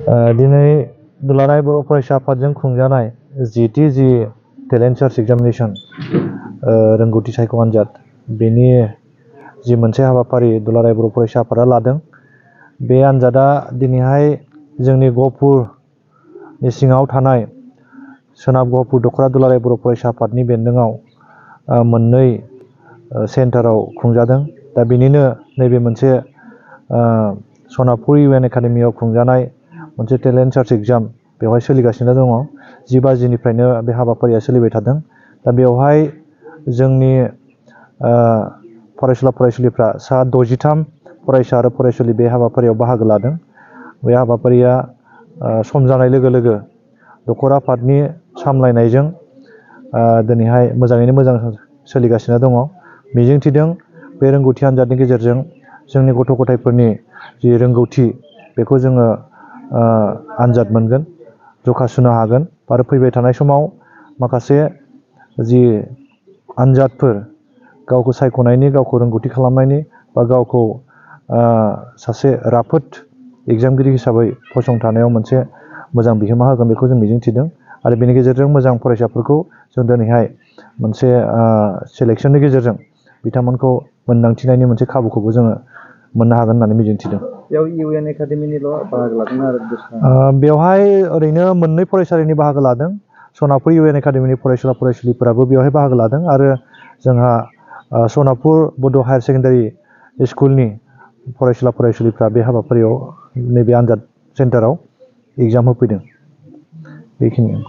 दिनै दुलाराय बर' फरायसा आफादजों खुंजानाय जिटिजि टेलेन्ट सार्च एग्जामिनेशन रोंगौथि सायख' आनजाद बेनि जि मोनसे हाबाफारि दुलाराय बर' फरायसा आफादा लादों। बे आनजादा दिनैहाय जोंनि गहपुरनि सिङाव थानाय सोनाब गहपुर दख'रा दुलाराय बर' फरायसा आफादनि बेन्दोङाव मोननै सेन्टाराव खुंजादों। दा बेनिनो नैबे मोनसे सनापुर इउएन एकाडेमियाव खुंजानाय मोनसे टेलेन्ट सार्च एग्जाम बेवहाय सोलिगासिनो दङ। 10 बाजिनिफ्रायनो बे हाबाफारिया सोलिबाय थादों। दा बेवहाय जोंनि फरायसुला फरायसुलिफ्रा सा 63 फरायसा आरो फरायसुलि बे हाबाफारियाव बाहागो लादों। बे हाबाफारिया सम जानाय लोगो लोगो दख'रा आफादनि सामलायनायजों दिनैहाय मोजाङैनो मोजां सोलिगासिनो दङ। मिजिंथिदों बे रोंगौथि आनजादनि गेजेरजों जोंनि गथ' गथायफोरनि जि रोंगौथि बेखौ जोङो आनजाद मोनगोन, जखा सुनो हागोन आरो फैबाय थानाय समाव माखासे जि आनजादफोर गावखौ सायख'नायनि, गावखौ रोंगौथि खालामनायनि बा गावखौ सासे राफोद एग्जामगिरि हिसाबै फसंथानायाव मोनसे मोजां बिहोमा होगोन बेखौ जों मिजिंथिदों। आरो बेनि गेजेरजों मोजां फरायसाफोरखौ जों दिनैहाय मोनसे सेलेक्सननि गेजेरजों बिथांमोनखौ मोनदांथिनायनि मोनसे खाबुखौबो जोङो मोननो हागोन होननानै मिजिंथिदों। बेयाव इउएन एकाडेमिनिल' बाहागो लादों आरो बेवहाय ओरैनो मोननै फरायसालिनि बाहागो लादों। सनापुर इउएन एकाडेमिनि फरायसुला फरायसुलिफोराबो बेवहाय बाहागो लादों आरो जोंहा सनापुर बड' हायार सेकेन्डारि स्कुलनि फरायसुला फरायसुलिफ्रा बे हाबाफारियाव नैबे आनजाद सेन्टाराव एग्जाम होफैदों। बेखिनि